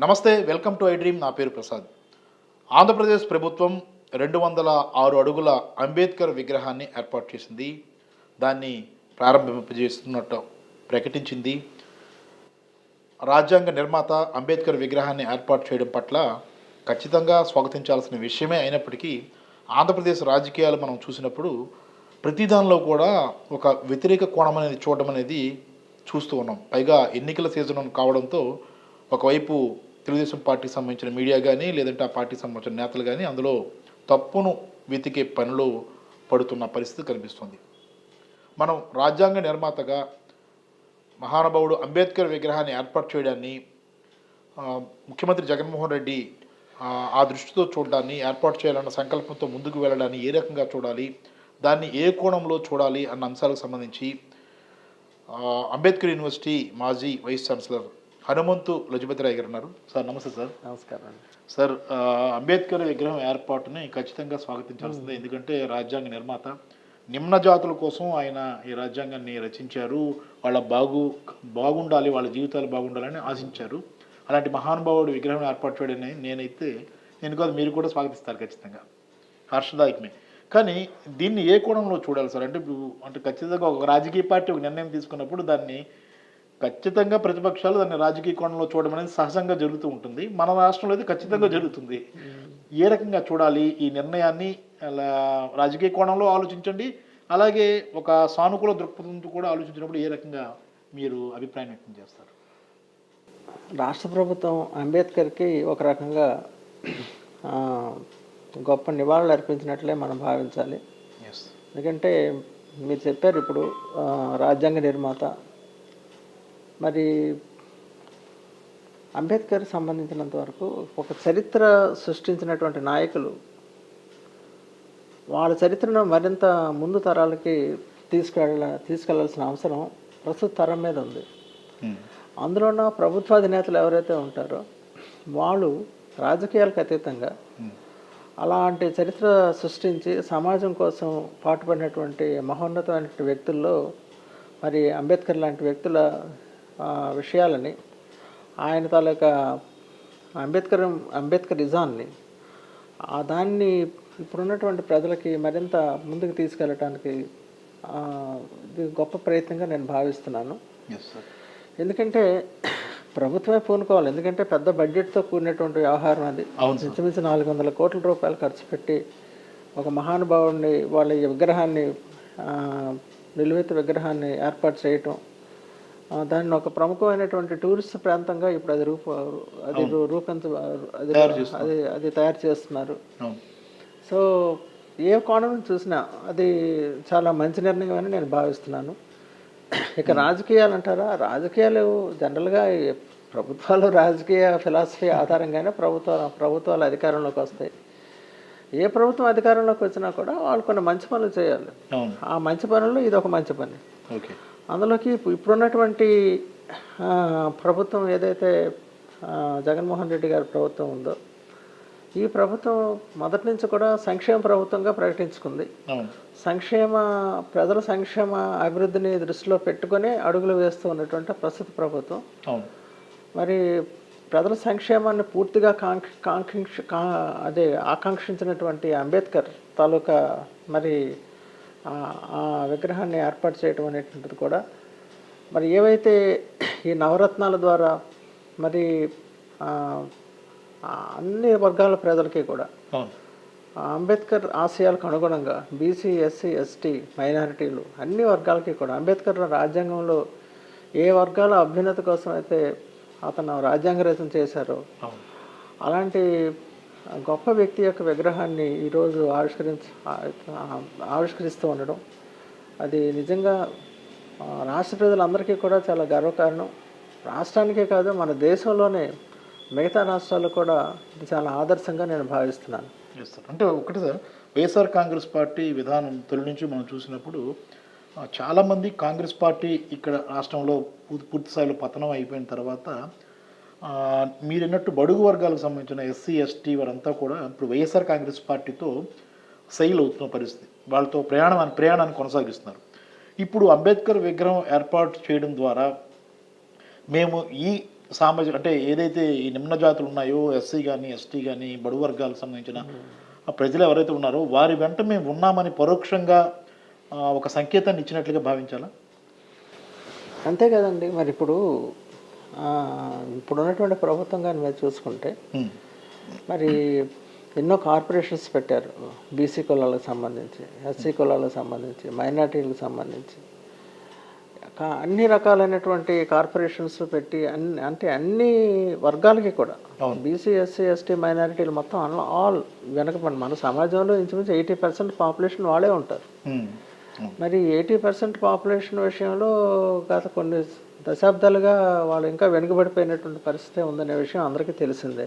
నమస్తే, welcome to I dream. నా పేరు ప్రసాద్. ఆంధ్రప్రదేశ్ ప్రభుత్వం 206 అడుగుల అంబేద్కర్ విగ్రహాన్ని ఏర్పాటు చేసింది. దాన్ని ప్రారంభింపజేస్తున్నట్టు ప్రకటించింది. రాజ్యాంగ నిర్మాత అంబేద్కర్ విగ్రహాన్ని ఏర్పాటు చేయడం పట్ల ఖచ్చితంగా స్వాగతించాల్సిన విషయమే అయినప్పటికీ, ఆంధ్రప్రదేశ్ రాజకీయాలు మనం చూసినప్పుడు ప్రతి దానిలో కూడా ఒక వ్యతిరేక కోణం అనేది చూడడం అనేది చూస్తూ ఉన్నాం. పైగా ఎన్నికల సీజన్ కావడంతో ఒకవైపు తెలుగుదేశం పార్టీకి సంబంధించిన మీడియా కానీ, లేదంటే ఆ పార్టీకి సంబంధించిన నేతలు కానీ అందులో తప్పును వెతికే పనిలో పడుతున్న పరిస్థితి కనిపిస్తుంది. మనం రాజ్యాంగ నిర్మాతగా మహానుభావుడు అంబేద్కర్ విగ్రహాన్ని ఏర్పాటు చేయడాన్ని ముఖ్యమంత్రి జగన్మోహన్ రెడ్డి ఆ దృష్టితో చూడడాన్ని, ఏర్పాటు చేయాలన్న సంకల్పంతో ముందుకు వెళ్ళడాన్ని ఏ రకంగా చూడాలి, దాన్ని ఏ కోణంలో చూడాలి అన్న అంశాలకు సంబంధించి అంబేద్కర్ యూనివర్సిటీ మాజీ వైస్ ఛాన్సలర్ హనుమంతు లజపతిరాయ్ గారు ఉన్నారు. సార్ నమస్తే. సార్ నమస్కారం. సార్, అంబేద్కర్ విగ్రహం ఏర్పాటుని ఖచ్చితంగా స్వాగతించాల్సిందే. ఎందుకంటే రాజ్యాంగ నిర్మాత, నిమ్న జాతుల కోసం ఆయన ఈ రాజ్యాంగాన్ని రచించారు. వాళ్ళ బాగుండాలి, వాళ్ళ జీవితాలు బాగుండాలని ఆశించారు. అలాంటి మహానుభావుడు విగ్రహం ఏర్పాటు చేయడని నేను కాదు, మీరు కూడా స్వాగతిస్తారు ఖచ్చితంగా, హర్షదాయకమే. కానీ దీన్ని ఏ కోణంలో చూడాలి సార్? అంటే ఖచ్చితంగా ఒక రాజకీయ పార్టీ ఒక నిర్ణయం తీసుకున్నప్పుడు దాన్ని ఖచ్చితంగా ప్రతిపక్షాలు దాన్ని రాజకీయ కోణంలో చూడడం అనేది సహజంగా జరుగుతూ ఉంటుంది. మన రాష్ట్రంలో అయితే ఖచ్చితంగా జరుగుతుంది. ఏ రకంగా చూడాలి ఈ నిర్ణయాన్ని? అలా రాజకీయ కోణంలో ఆలోచించండి, అలాగే ఒక సానుకూల దృక్పథంతో కూడా ఆలోచించినప్పుడు ఏ రకంగా మీరు అభిప్రాయం వ్యక్తం చేస్తారు? రాష్ట్ర ప్రభుత్వం అంబేద్కర్కి ఒక రకంగా గొప్ప నివాళులు అర్పించినట్లే మనం భావించాలి. ఎందుకంటే మీరు చెప్పారు ఇప్పుడు రాజ్యాంగ నిర్మాత. మరి అంబేద్కర్ సంబంధించినంత వరకు ఒక చరిత్ర సృష్టించినటువంటి నాయకులు వాళ్ళ చరిత్రను మరింత ముందు తరాలకి తీసుకెళ్లాల్సిన అవసరం ప్రస్తుత తరం మీద ఉంది. అందులోన ప్రభుత్వాధినేతలు ఎవరైతే ఉంటారో వాళ్ళు రాజకీయాలకు అతీతంగా అలాంటి చరిత్ర సృష్టించి సమాజం కోసం పాటుపడినటువంటి మహోన్నతమైన వ్యక్తుల్లో మరి అంబేద్కర్ లాంటి వ్యక్తుల విషయాలని, ఆయన తాలూకా అంబేద్కరిజాన్ని దాన్ని ఇప్పుడున్నటువంటి ప్రజలకి మరింత ముందుకు తీసుకెళ్ళటానికి ఇది గొప్ప ప్రయత్నంగా నేను భావిస్తున్నాను. ఎందుకంటే ప్రభుత్వమే పూనుకోవాలి. ఎందుకంటే పెద్ద బడ్జెట్తో కూడినటువంటి వ్యవహారం అది. ఇంచుమించు 400 కోట్ల రూపాయలు ఖర్చు పెట్టి ఒక మహానుభావుడిని వాళ్ళ విగ్రహాన్ని నిలువెత్తు విగ్రహాన్ని ఏర్పాటు చేయటం, దాన్ని ఒక ప్రముఖమైనటువంటి టూరిస్ట్ ప్రాంతంగా ఇప్పుడు అది తయారు చేస్తున్నారు. సో ఏ కోణం చూసినా అది చాలా మంచి నిర్ణయం అని నేను భావిస్తున్నాను. ఇక రాజకీయాలు అంటారా, రాజకీయాలు జనరల్గా ప్రభుత్వాలు రాజకీయ ఫిలాసఫీ ఆధారంగానే ప్రభుత్వాలు అధికారంలోకి వస్తాయి. ఏ ప్రభుత్వం అధికారంలోకి వచ్చినా కూడా వాళ్ళు కొన్ని మంచి పనులు చేయాలి. ఆ మంచి పనుల్లో ఇది ఒక మంచి పని. అందులోకి ఇప్పుడున్నటువంటి ప్రభుత్వం ఏదైతే జగన్మోహన్ రెడ్డి గారి ప్రభుత్వం ఉందో, ఈ ప్రభుత్వం మొదటి నుంచి కూడా సంక్షేమ ప్రభుత్వంగా ప్రకటించుకుంది. ప్రజల సంక్షేమ అభివృద్ధిని దృష్టిలో పెట్టుకుని అడుగులు వేస్తూ ఉన్నటువంటి ప్రస్తుత ప్రభుత్వం మరి ప్రజల సంక్షేమాన్ని పూర్తిగా ఆకాంక్షించినటువంటి అంబేద్కర్ తాలూకా మరి ఆ విగ్రహాన్ని ఏర్పాటు చేయడం అనేటువంటిది కూడా మరి ఏవైతే ఈ నవరత్నాల ద్వారా మరి అన్ని వర్గాల ప్రజలకి కూడా అంబేద్కర్ ఆశయాలకు అనుగుణంగా బీసీ, ఎస్సీ, ఎస్టీ, మైనారిటీలు అన్ని వర్గాలకి కూడా అంబేద్కర్ రాజ్యాంగంలో ఏ వర్గాల అభ్యున్నతి కోసం అయితే అతను రాజ్యాంగ రచన చేశారో అలాంటి గొప్ప వ్యక్తి యొక్క విగ్రహాన్ని ఈరోజు ఆవిష్కరిస్తూ ఉండడం అది నిజంగా రాష్ట్ర ప్రజలందరికీ కూడా చాలా గర్వకారణం. రాష్ట్రానికే కాదు మన దేశంలోనే మిగతా రాష్ట్రాలు కూడా ఇది చాలా ఆదర్శంగా నేను భావిస్తున్నాను. అంటే ఒకటి సార్, వైఎస్ఆర్ కాంగ్రెస్ పార్టీ విధానం తొలి నుంచి మనం చూసినప్పుడు చాలామంది కాంగ్రెస్ పార్టీ ఇక్కడ రాష్ట్రంలో పూర్తి స్థాయిలో పతనం అయిపోయిన తర్వాత మీరన్నట్టు బడుగు వర్గాలకు సంబంధించిన ఎస్సీ, ఎస్టీ వారంతా కూడా ఇప్పుడు వైఎస్ఆర్ కాంగ్రెస్ పార్టీతో సైల్ అవుతున్న పరిస్థితి. వాళ్ళతో ప్రయాణాన్ని కొనసాగిస్తున్నారు. ఇప్పుడు అంబేద్కర్ విగ్రహం ఏర్పాటు చేయడం ద్వారా మేము ఈ సామాజిక అంటే ఏదైతే ఈ నిమ్న జాతులు ఉన్నాయో ఎస్సీ కానీ ఎస్టీ కానీ బడుగు వర్గాలకు సంబంధించిన ఆ ప్రజలు ఎవరైతే ఉన్నారో వారి వెంట మేము ఉన్నామని పరోక్షంగా ఒక సంకేతాన్ని ఇచ్చినట్లుగా భావించాలా? అంతే కదండి. మరి ఇప్పుడు ఇప్పుడున్నటువంటి ప్రభుత్వం కానీ మీరు చూసుకుంటే మరి ఎన్నో కార్పొరేషన్స్ పెట్టారు. బీసీ కులాలకు సంబంధించి, ఎస్సీ కులాలకు సంబంధించి, మైనార్టీలకు సంబంధించి అన్ని రకాలైనటువంటి కార్పొరేషన్స్ పెట్టి అన్ని వర్గాలకి కూడా బీసీ, ఎస్సీ, ఎస్టీ, మైనారిటీలు మొత్తం ఆల్ వెనకబడి మన సమాజంలో ఇంచుమించు 80% పాపులేషన్ వాళ్ళే ఉంటారు. మరి 80% పాపులేషన్ విషయంలో గత కొన్ని దశాబ్దాలుగా వాళ్ళు ఇంకా వెనుకబడిపోయినటువంటి పరిస్థితి ఉందనే విషయం అందరికీ తెలిసిందే.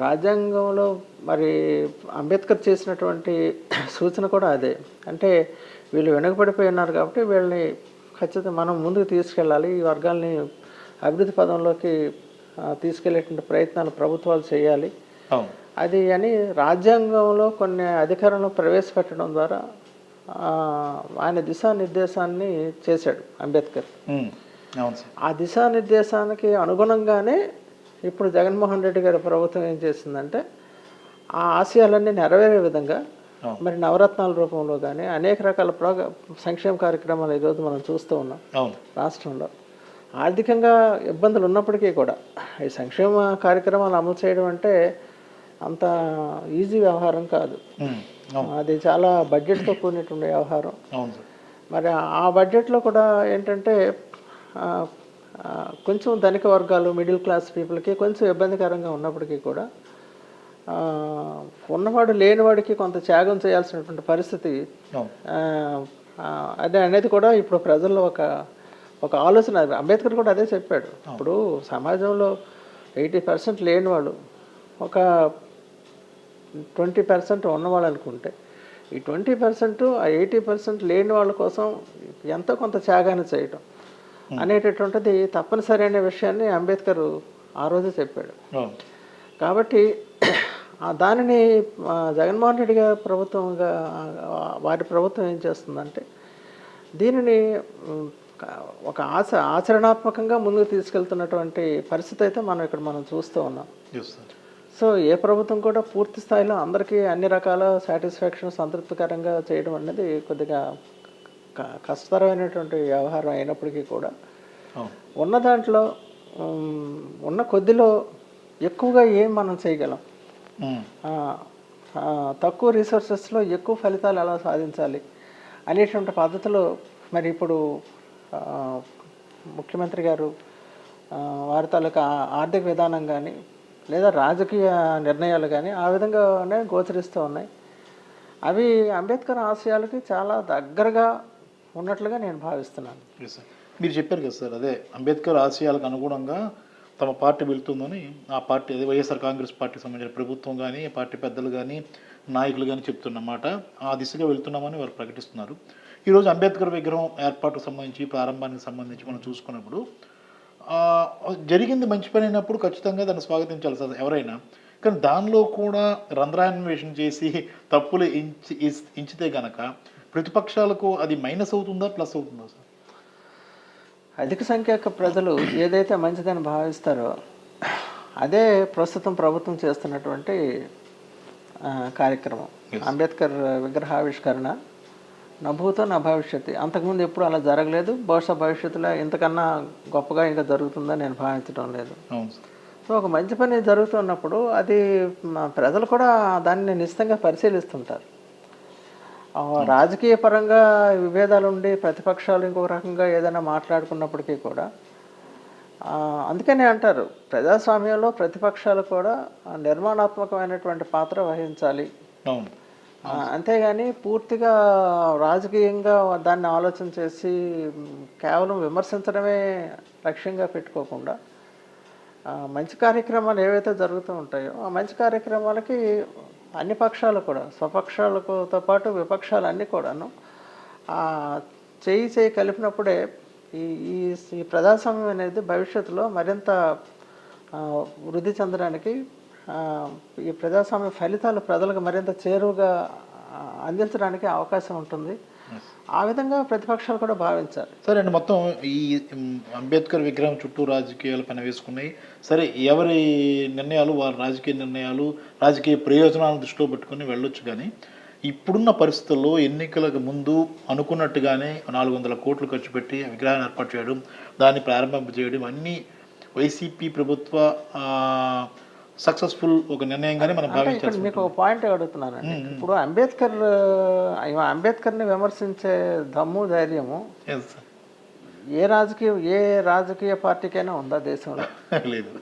రాజ్యాంగంలో మరి అంబేద్కర్ చేసినటువంటి సూచన కూడా అదే. అంటే వీళ్ళు వెనుకబడిపోయి ఉన్నారు కాబట్టి వీళ్ళని ఖచ్చితంగా మనం ముందుకు తీసుకెళ్ళాలి, ఈ వర్గాల్ని అభివృద్ధి పదంలోకి తీసుకెళ్లేటువంటి ప్రయత్నాలు ప్రభుత్వాలు చేయాలి అది అని రాజ్యాంగంలో కొన్ని అధికారాలను ప్రవేశపెట్టడం ద్వారా ఆయన దిశానిర్దేశాన్ని చేశాడు అంబేద్కర్. ఆ దిశానిర్దేశానికి అనుగుణంగానే ఇప్పుడు జగన్మోహన్ రెడ్డి గారి ప్రభుత్వం ఏం చేసిందంటే ఆ ఆశయాలన్నీ నెరవేరే విధంగా మరి నవరత్నాల రూపంలో కానీ అనేక రకాల సంక్షేమ కార్యక్రమాలు ఈరోజు మనం చూస్తూ ఉన్నాం. రాష్ట్రంలో ఆర్థికంగా ఇబ్బందులు ఉన్నప్పటికీ కూడా ఈ సంక్షేమ కార్యక్రమాలు అమలు చేయడం అంటే అంత ఈజీ వ్యవహారం కాదు. అది చాలా బడ్జెట్తో కూడినటువంటి వ్యవహారం. మరి ఆ బడ్జెట్లో కూడా ఏంటంటే కొంచెం ధనిక వర్గాలు, మిడిల్ క్లాస్ పీపుల్కి కొంచెం ఇబ్బందికరంగా ఉన్నప్పటికీ కూడా ఉన్నవాడు లేనివాడికి కొంత త్యాగం చేయాల్సినటువంటి పరిస్థితి అదే అనేది కూడా ఇప్పుడు ప్రజల్లో ఒక ఆలోచన. అంబేద్కర్ కూడా అదే చెప్పాడు. ఇప్పుడు సమాజంలో 80% లేనివాళ్ళు ఒక 20% ఉన్నవాళ్ళు అనుకుంటే ఈ 20% ఆ 80% లేని వాళ్ళ కోసం ఎంతో కొంత త్యాగాన్ని చేయటం అనేటటువంటిది తప్పనిసరి అనే విషయాన్ని అంబేద్కర్ ఆ రోజే చెప్పాడు. కాబట్టి దానిని జగన్మోహన్ రెడ్డి గారి ప్రభుత్వంగా వారి ప్రభుత్వం ఏం చేస్తుందంటే దీనిని ఒక ఆచరణాత్మకంగా ముందుకు తీసుకెళ్తున్నటువంటి పరిస్థితి అయితే మనం చూస్తూ ఉన్నాం. సో ఏ ప్రభుత్వం కూడా పూర్తి స్థాయిలో అందరికీ అన్ని రకాల సాటిస్ఫాక్షన్ సంతృప్తికరంగా చేయడం అనేది కొద్దిగా కష్టతరమైనటువంటి వ్యవహారం అయినప్పటికీ కూడా ఉన్న దాంట్లో ఉన్న కొద్దిలో ఎక్కువగా ఏం మనం చేయగలం, తక్కువ రిసోర్సెస్లో ఎక్కువ ఫలితాలు ఎలా సాధించాలి అనేటువంటి పద్ధతిలో మరి ఇప్పుడు ముఖ్యమంత్రి గారు వారి తాలూకా ఆర్థిక విధానం కానీ లేదా రాజకీయ నిర్ణయాలు కానీ ఆ విధంగానే గోచరిస్తూ ఉన్నాయి. అవి అంబేద్కర్ ఆశయాలకి చాలా దగ్గరగా ఉన్నట్లుగా నేను భావిస్తున్నాను. మీరు చెప్పారు కదా సార్, అదే అంబేద్కర్ ఆశయాలకు అనుగుణంగా తమ పార్టీ వెళ్తుందని ఆ పార్టీ అదే వైఎస్ఆర్ కాంగ్రెస్ పార్టీకి సంబంధించిన ప్రభుత్వం కానీ పార్టీ పెద్దలు కానీ నాయకులు కానీ చెప్తున్నమాట ఆ దిశగా వెళ్తున్నామని వారు ప్రకటిస్తున్నారు. ఈరోజు అంబేద్కర్ విగ్రహం ఏర్పాటుకు సంబంధించి ప్రారంభానికి సంబంధించి మనం చూసుకున్నప్పుడు జరిగింది మంచి పని అయినప్పుడు ఖచ్చితంగా దాన్ని స్వాగతించాలి సార్ ఎవరైనా. కానీ దానిలో కూడా రంధ్రాన్వేషణ చేసి తప్పులు ఇంచితే గనక ప్రతిపక్షాలకు అది మైనస్ అవుతుందా ప్లస్ అవుతుందా సార్? అధిక సంఖ్యాక ప్రజలు ఏదైతే మంచిదని భావిస్తారో అదే ప్రస్తుతం ప్రభుత్వం చేస్తున్నటువంటి కార్యక్రమం. అంబేద్కర్ విగ్రహావిష్కరణ నా భూతో నా భవిష్యత్తు. అంతకుముందు ఎప్పుడు అలా జరగలేదు. బహుశా భవిష్యత్తులో ఇంతకన్నా గొప్పగా ఇంకా జరుగుతుందని నేను భావించడం లేదు. సో ఒక మంచి పని జరుగుతున్నప్పుడు అది ప్రజలు కూడా దాన్ని నిశ్చితంగా పరిశీలిస్తుంటారు. రాజకీయ పరంగా విభేదాలు ఉండి ప్రతిపక్షాలు ఇంకొక రకంగా ఏదైనా మాట్లాడుకున్నప్పటికీ కూడా అందుకనే అంటారు ప్రజాస్వామ్యంలో ప్రతిపక్షాలు కూడా నిర్మాణాత్మకమైనటువంటి పాత్ర వహించాలి. అంతేగాని పూర్తిగా రాజకీయంగా దాన్ని ఆలోచన చేసి కేవలం విమర్శించడమే లక్ష్యంగా పెట్టుకోకుండా మంచి కార్యక్రమాలు ఏవైతే జరుగుతూ ఉంటాయో ఆ మంచి కార్యక్రమాలకి అన్ని పక్షాలు కూడా స్వపక్షాలతో పాటు విపక్షాలు అన్నీ కూడాను చేయి కలిపినప్పుడే ఈ ప్రజాస్వామ్యం అనేది భవిష్యత్తులో మరింత వృద్ధి చెందడానికి ఈ ప్రజాస్వామ్య ఫలితాలు ప్రజలకు మరింత చేరువుగా అందించడానికి అవకాశం ఉంటుంది. ఆ విధంగా ప్రతిపక్షాలు కూడా భావించాలి. సరే అండి, మొత్తం ఈ అంబేద్కర్ విగ్రహం చుట్టూ రాజకీయాలు పని వేసుకున్నాయి. సరే, ఎవరి నిర్ణయాలు వారి రాజకీయ నిర్ణయాలు, రాజకీయ ప్రయోజనాలను దృష్టిలో పెట్టుకుని వెళ్ళొచ్చు. కానీ ఇప్పుడున్న పరిస్థితుల్లో ఎన్నికలకు ముందు అనుకున్నట్టుగానే 400 కోట్లు ఖర్చు పెట్టి విగ్రహాన్ని ఏర్పాటు చేయడం, దాన్ని ప్రారంభింపజేయడం అన్నీ వైసీపీ ప్రభుత్వ సక్సెస్ఫుల్ ఒక నిర్ణయంగానే మనం భావించాలి. మీకు ఒక పాయింట్ అడుగుతున్నానండి. ఇప్పుడు అంబేద్కర్ని విమర్శించే దమ్ము, ధైర్యము ఏ రాజకీయ పార్టీకైనా ఉందా దేశంలో? లేదు.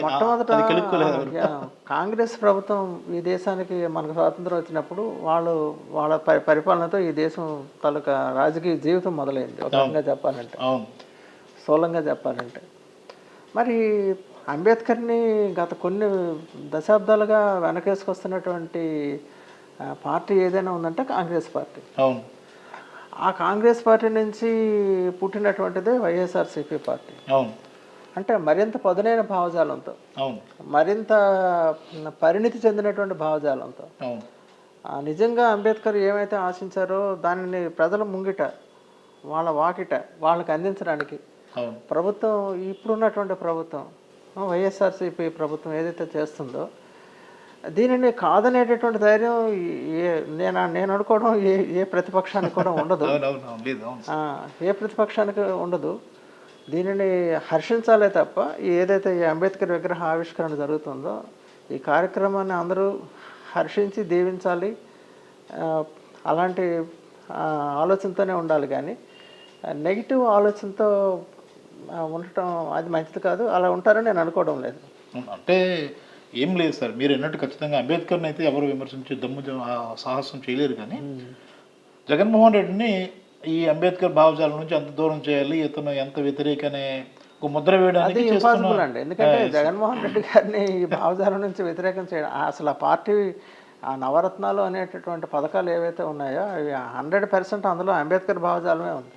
మొట్టమొదట కాంగ్రెస్ ప్రభుత్వం ఈ దేశానికి మనకు స్వాతంత్రం వచ్చినప్పుడు వాళ్ళ పరిపాలనతో ఈ దేశం తాలూకా రాజకీయ జీవితం మొదలైంది. ఒక రకంగా చెప్పాలంటే, స్థూలంగా చెప్పాలంటే. మరి అంబేద్కర్ని గత కొన్ని దశాబ్దాలుగా వెనకేసుకొస్తున్నటువంటి పార్టీ ఏదైనా ఉందంటే కాంగ్రెస్ పార్టీ. అవును. ఆ కాంగ్రెస్ పార్టీ నుంచి పుట్టినటువంటిదే వైఎస్ఆర్సీపీ పార్టీ. అవును. అంటే మరింత పదునైన భావజాలంతో, అవును, మరింత పరిణితి చెందినటువంటి భావజాలంతో, అవును, నిజంగా అంబేద్కర్ ఏమైతే ఆశించారో దానిని ప్రజల ముంగిట, వాళ్ళ వాకిట వాళ్ళకి అందించడానికి ప్రభుత్వం, ఇప్పుడున్నటువంటి ప్రభుత్వం, వైఎస్ఆర్సీపీ ప్రభుత్వం ఏదైతే చేస్తుందో దీనిని కాదనేటటువంటి ధైర్యం నేను అనుకోవడం ఏ ప్రతిపక్షానికి కూడా ఉండదు. ఏ ప్రతిపక్షానికి ఉండదు. దీనిని హర్షించాలే తప్ప ఏదైతే ఈ అంబేద్కర్ విగ్రహ ఆవిష్కరణ జరుగుతుందో ఈ కార్యక్రమాన్ని అందరూ హర్షించి దీవించాలి. అలాంటి ఆలోచనతోనే ఉండాలి. కానీ నెగిటివ్ ఆలోచనతో ఉండటం అది మంచిది కాదు. అలా ఉంటారని నేను అనుకోవడం లేదు. అంటే ఏం లేదు సార్, మీరు అన్నట్టు ఖచ్చితంగా అంబేద్కర్ని అయితే ఎవరు విమర్శించే దమ్ము సాహసం చేయలేరు. కానీ జగన్మోహన్ రెడ్డిని ఈ అంబేద్కర్ భావజాలం నుంచి ఎంత దూరం చేయాలి, ఇతను ఎంత వ్యతిరేకనే ఒక ముద్ర వేయడానికి ఇంపాసిబుల్ అండి. ఎందుకంటే జగన్మోహన్ రెడ్డి గారిని ఈ భావజాలం నుంచి వ్యతిరేకం చేయడం, అసలు ఆ పార్టీ ఆ నవరత్నాలు అనేటటువంటి పథకాలు ఏవైతే ఉన్నాయో అవి 100% అందులో అంబేద్కర్ భావజాలమే ఉంది.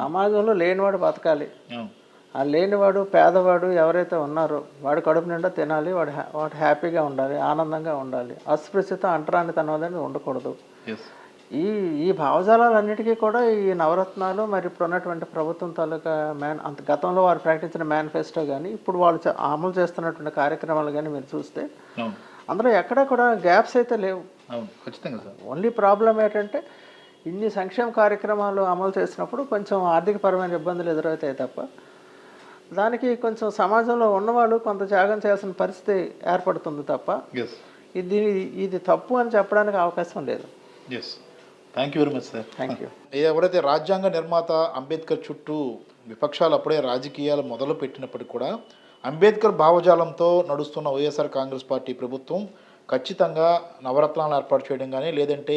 సమాజంలో లేనివాడు బతకాలి, ఆ లేనివాడు పేదవాడు ఎవరైతే ఉన్నారో వాడు కడుపు నిండా తినాలి, వాడు హ్యాపీగా ఉండాలి, ఆనందంగా ఉండాలి, అస్పృశ్యత అంటరానితనం అనేది ఉండకూడదు. ఈ భావజాలన్నిటికీ కూడా ఈ నవరత్నాలు మరి ఇప్పుడు ఉన్నటువంటి ప్రభుత్వం తాలూకా గతంలో వారు ప్రకటించిన మేనిఫెస్టో కానీ ఇప్పుడు వాళ్ళు అమలు చేస్తున్నటువంటి కార్యక్రమాలు కానీ మీరు చూస్తే అందులో ఎక్కడా కూడా గ్యాప్స్ అయితే లేవు. ఓన్లీ ప్రాబ్లం ఏంటంటే ఇన్ని సంక్షేమ కార్యక్రమాలు అమలు చేసినప్పుడు కొంచెం ఆర్థికపరమైన ఇబ్బందులు ఎదురవుతాయి తప్ప దానికి కొంచెం సమాజంలో ఉన్నవాళ్ళు కొంత త్యాగం చేయాల్సిన పరిస్థితి ఏర్పడుతుంది తప్ప ఇది తప్పు అని చెప్పడానికి అవకాశం లేదు. Thank you very much sir. Thank you. ఎవరైతే రాజ్యాంగ నిర్మాత అంబేద్కర్ చుట్టూ విపక్షాలు అప్పుడే రాజకీయాలు మొదలు పెట్టినప్పటికీ కూడా అంబేద్కర్ భావజాలంతో నడుస్తున్న వైఎస్ఆర్ కాంగ్రెస్ పార్టీ ప్రభుత్వం ఖచ్చితంగా నవరత్నాలు ఏర్పాటు చేయడం కానీ లేదంటే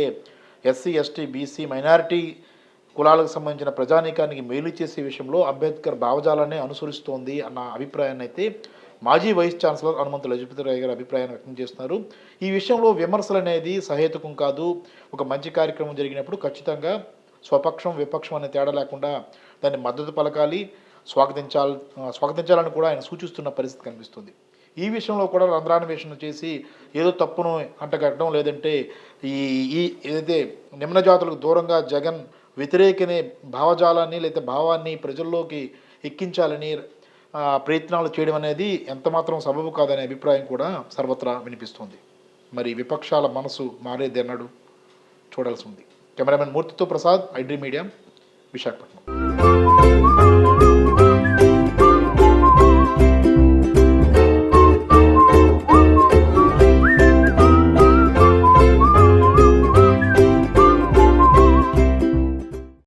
ఎస్సీ, ఎస్టీ, బీసీ, మైనారిటీ కులాలకు సంబంధించిన ప్రజానీకానికి మేలు చేసే విషయంలో అంబేద్కర్ భావజాలాన్ని అనుసరిస్తోంది అన్న అభిప్రాయాన్ని అయితే మాజీ వైస్ ఛాన్సలర్ హనుమంతు లజపతిరాయ్ గారి అభిప్రాయాన్ని వ్యక్తం చేస్తున్నారు. ఈ విషయంలో విమర్శలు అనేది సహేతుకం కాదు. ఒక మంచి కార్యక్రమం జరిగినప్పుడు ఖచ్చితంగా స్వపక్షం విపక్షం అనే తేడా లేకుండా దాన్ని మద్దతు పలకాలి, స్వాగతించాలని కూడా ఆయన సూచిస్తున్న పరిస్థితి కనిపిస్తుంది. ఈ విషయంలో కూడా రంధ్రాన్వేషణ చేసి ఏదో తప్పును అంటగట్టడం లేదంటే ఈ ఏదైతే నిమ్న జాతులకు దూరంగా జగన్ వ్యతిరేకనే భావజాలాన్ని లేదా భావాన్ని ప్రజల్లోకి ఎక్కించాలని ప్రయత్నాలు చేయడం అనేది ఎంతమాత్రం సబబు కాదనే అభిప్రాయం కూడా సర్వత్రా వినిపిస్తుంది. మరి విపక్షాల మనసు మారేది అన్నాడు చూడాల్సి ఉంది. కెమెరామెన్ మూర్తితో ప్రసాద్, ఐడ్రీ మీడియా, విశాఖపట్నం.